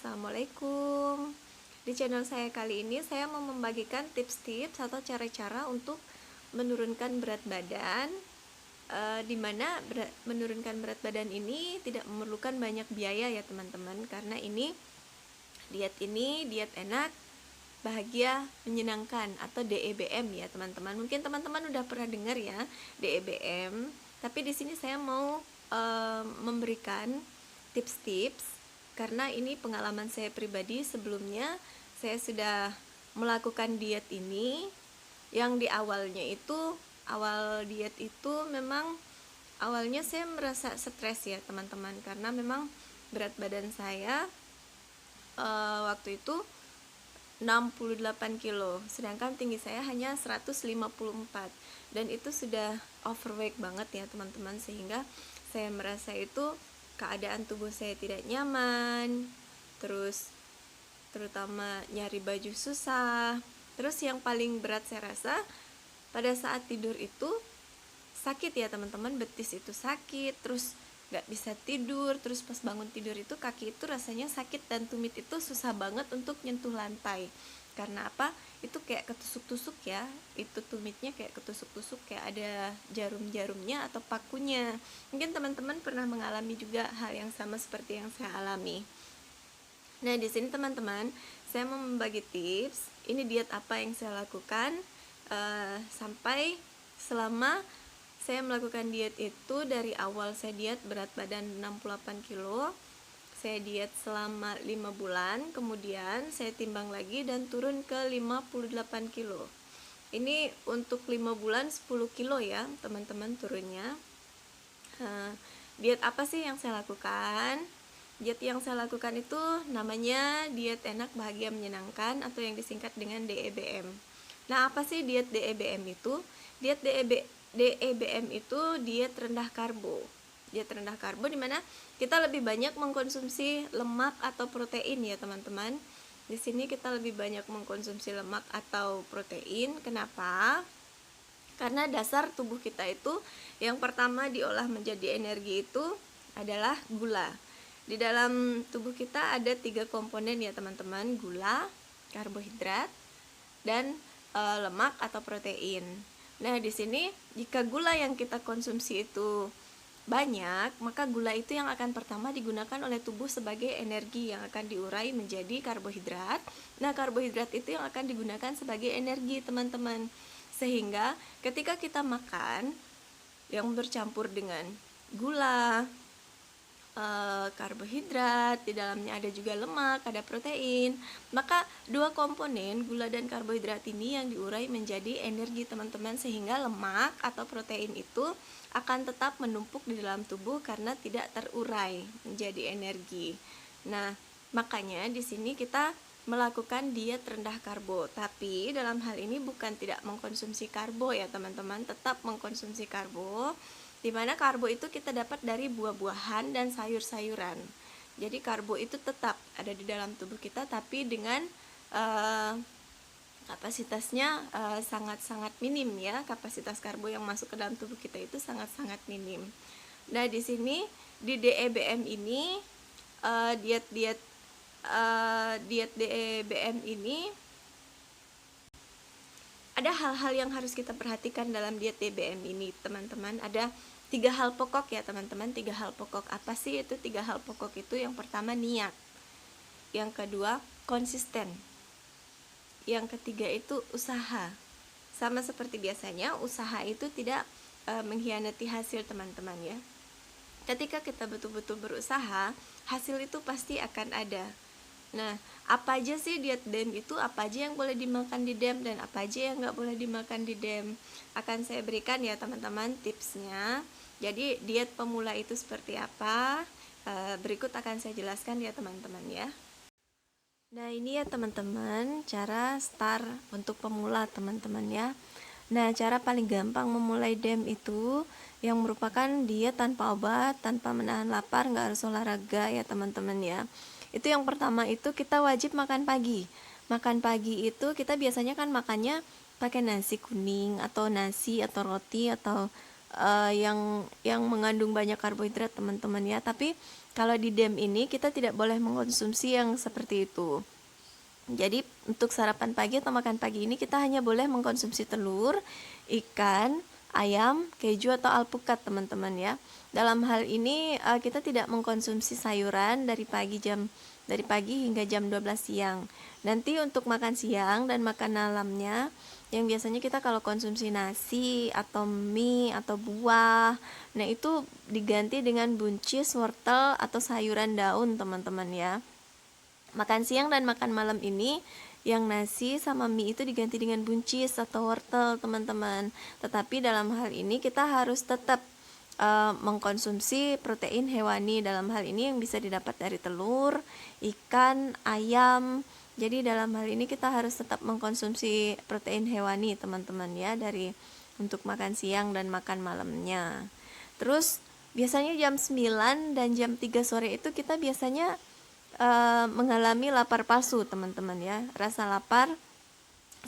Assalamualaikum. Di channel saya kali ini saya mau membagikan tips-tips atau cara-cara untuk menurunkan berat badan, dimana menurunkan berat badan ini tidak memerlukan banyak biaya ya teman-teman, karena diet enak, bahagia, menyenangkan atau DEBM ya teman-teman. Mungkin teman-teman udah pernah dengar ya DEBM, tapi di sini saya mau memberikan tips-tips karena ini pengalaman saya pribadi. Sebelumnya saya sudah melakukan diet ini, yang di awal diet itu memang awalnya saya merasa stres ya teman-teman, karena memang berat badan saya waktu itu 68 kilo, sedangkan tinggi saya hanya 154, dan itu sudah overweight banget ya teman-teman, sehingga saya merasa itu keadaan tubuh saya tidak nyaman, terus terutama nyari baju susah. Terus yang paling berat saya rasa pada saat tidur itu sakit ya teman-teman, betis itu sakit, terus gak bisa tidur, terus pas bangun tidur itu kaki itu rasanya sakit dan tumit itu susah banget untuk nyentuh lantai. Karena apa? Itu kayak ketusuk-tusuk ya, itu tumitnya kayak ketusuk-tusuk, kayak ada jarum-jarumnya atau pakunya. Mungkin teman-teman pernah mengalami juga hal yang sama seperti yang saya alami. Nah, di sini teman-teman, saya mau membagi tips. Ini diet apa yang saya lakukan sampai selama saya melakukan diet itu. Dari awal saya diet berat badan 68 kilo, saya diet selama 5 bulan, kemudian saya timbang lagi dan turun ke 58 kilo. Ini untuk 5 bulan 10 kilo ya teman-teman turunnya. Diet apa sih yang saya lakukan? Diet yang saya lakukan itu namanya diet enak, bahagia, menyenangkan, atau yang disingkat dengan DEBM. Nah, apa sih diet DEBM itu? Diet DEBM itu diet rendah karbo. Diet rendah karbo dimana kita lebih banyak mengkonsumsi lemak atau protein ya teman-teman. Di sini kita lebih banyak mengkonsumsi lemak atau protein. Kenapa? Karena dasar tubuh kita itu yang pertama diolah menjadi energi itu adalah gula. Di dalam tubuh kita ada 3 komponen ya teman-teman: gula, karbohidrat, dan lemak atau protein. Nah, di sini jika gula yang kita konsumsi itu banyak, maka gula itu yang akan pertama digunakan oleh tubuh sebagai energi yang akan diurai menjadi karbohidrat. Nah, karbohidrat itu yang akan digunakan sebagai energi teman-teman. Sehingga ketika kita makan yang bercampur dengan gula, karbohidrat, di dalamnya ada juga lemak, ada protein, maka 2 komponen gula dan karbohidrat ini yang diurai menjadi energi teman-teman, sehingga lemak atau protein itu akan tetap menumpuk di dalam tubuh karena tidak terurai menjadi energi. Nah, makanya di sini kita melakukan diet rendah karbo, tapi dalam hal ini bukan tidak mengkonsumsi karbo ya teman-teman, tetap mengkonsumsi karbo, dimana karbo itu kita dapat dari buah-buahan dan sayur-sayuran. Jadi karbo itu tetap ada di dalam tubuh kita, tapi dengan kapasitasnya sangat-sangat minim ya. Kapasitas karbo yang masuk ke dalam tubuh kita itu sangat-sangat minim. Nah, di sini di DEBM ini diet DEBM ini ada hal-hal yang harus kita perhatikan dalam diet DBM ini teman-teman. Ada 3 hal pokok ya teman-teman. 3 hal pokok. Apa sih itu 3 hal pokok itu? Yang pertama niat, yang kedua konsisten, yang ketiga itu usaha. Sama seperti biasanya, usaha itu tidak mengkhianati hasil teman-teman ya. Ketika kita betul-betul berusaha, hasil itu pasti akan ada. Nah, apa aja sih diet DEM itu? Apa aja yang boleh dimakan di DEM dan apa aja yang nggak boleh dimakan di DEM? Akan saya berikan ya teman-teman tipsnya. Jadi diet pemula itu seperti apa? Berikut akan saya jelaskan ya teman-teman ya. Nah, ini ya teman-teman cara start untuk pemula teman-teman ya. Nah, cara paling gampang memulai DEM itu yang merupakan diet tanpa obat, tanpa menahan lapar, nggak harus olahraga ya teman-teman ya. Itu yang pertama, itu kita wajib makan pagi. Makan pagi itu kita biasanya kan makannya pakai nasi kuning atau nasi atau roti atau yang mengandung banyak karbohidrat teman-teman ya. Tapi Kalau di DEM ini kita tidak boleh mengkonsumsi yang seperti itu. Jadi untuk sarapan pagi atau makan pagi ini kita hanya boleh mengkonsumsi telur, ikan, ayam, keju atau alpukat teman-teman ya. Dalam hal ini kita tidak mengkonsumsi sayuran dari pagi hingga jam 12 siang. Nanti untuk makan siang dan makan malamnya yang biasanya kita kalau konsumsi nasi atau mie atau buah, nah itu diganti dengan buncis, wortel atau sayuran daun teman-teman ya. Makan siang dan makan malam ini yang nasi sama mie itu diganti dengan buncis atau wortel teman-teman. Tetapi dalam hal ini kita harus tetap mengkonsumsi protein hewani. Dalam hal ini yang bisa didapat dari telur, ikan, ayam. Jadi dalam hal ini kita harus tetap mengkonsumsi protein hewani teman-teman ya, dari untuk makan siang dan makan malamnya. Terus biasanya jam 9 dan jam 3 sore itu kita biasanya mengalami lapar palsu teman-teman ya, rasa lapar,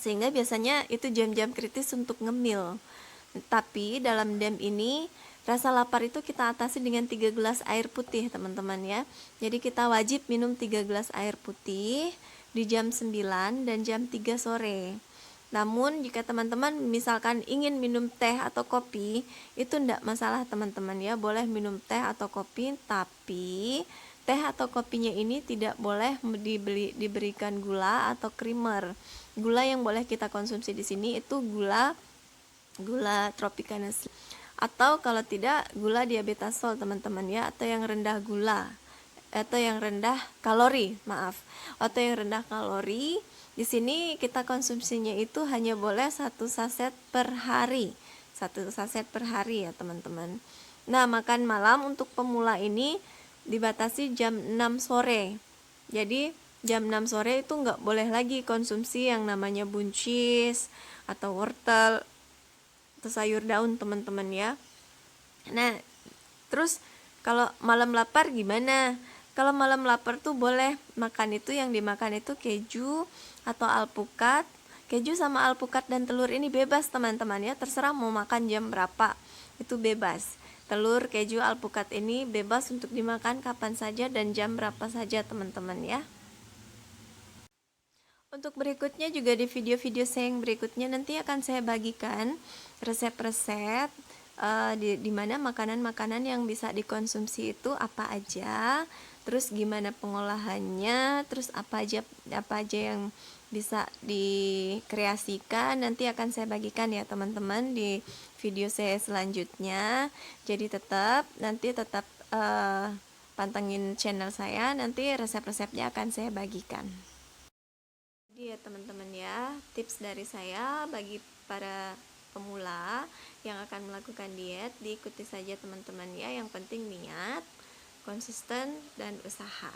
sehingga biasanya itu jam-jam kritis untuk ngemil. Tapi dalam DEM ini rasa lapar itu kita atasi dengan 3 gelas air putih teman-teman ya. Jadi kita wajib minum 3 gelas air putih di jam 9 dan jam 3 sore. Namun jika teman-teman misalkan ingin minum teh atau kopi, itu tidak masalah teman-teman ya, boleh minum teh atau kopi, tapi teh atau kopinya ini tidak boleh diberikan gula atau creamer. Gula yang boleh kita konsumsi di sini itu gula Tropicana atau kalau tidak gula diabetasol teman-teman ya, atau yang rendah gula atau yang rendah kalori, atau yang rendah kalori. Di sini kita konsumsinya itu hanya boleh 1 saset per hari. 1 saset per hari ya teman-teman. Nah, makan malam untuk pemula ini dibatasi jam 6 sore. Jadi jam 6 sore itu nggak boleh lagi konsumsi yang namanya buncis atau wortel atau sayur daun teman-teman ya. Nah, terus kalau malam lapar gimana? Kalau malam lapar tuh boleh makan, itu yang dimakan itu keju atau alpukat. Keju sama alpukat dan telur ini bebas teman-teman ya, terserah mau makan jam berapa, itu bebas. Telur, keju, alpukat ini bebas untuk dimakan kapan saja dan jam berapa saja teman-teman ya. Untuk berikutnya juga di video-video saya yang berikutnya nanti akan saya bagikan resep-resep di mana makanan-makanan yang bisa dikonsumsi itu apa aja, terus gimana pengolahannya, terus apa aja yang bisa dikreasikan, nanti akan saya bagikan ya teman-teman di video saya selanjutnya. Jadi nanti tetap pantengin channel saya, nanti resep-resepnya akan saya bagikan. Jadi ya teman-teman ya, tips dari saya bagi para pemula yang akan melakukan diet, diikuti saja teman-teman ya, yang penting niat, konsisten, dan usaha.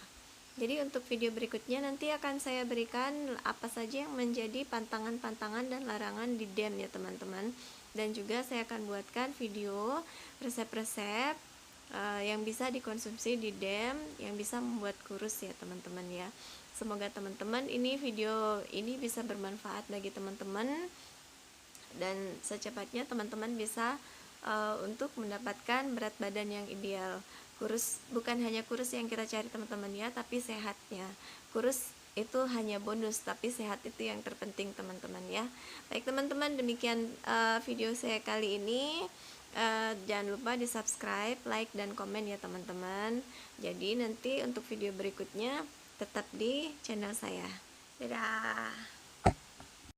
Jadi untuk video berikutnya nanti akan saya berikan apa saja yang menjadi pantangan-pantangan dan larangan di DEM ya teman-teman. Dan juga saya akan buatkan video resep-resep yang bisa dikonsumsi di DEM yang bisa membuat kurus ya teman-teman ya. Semoga teman-teman video ini bisa bermanfaat bagi teman-teman, dan secepatnya teman-teman bisa untuk mendapatkan berat badan yang ideal. Kurus bukan hanya kurus yang kita cari teman-teman ya, tapi sehatnya. Kurus itu hanya bonus, tapi sehat itu yang terpenting teman-teman ya. Baik teman-teman, demikian video saya kali ini. Jangan lupa di subscribe, like, dan komen ya teman-teman. Jadi nanti untuk video berikutnya tetap di channel saya. Dadah.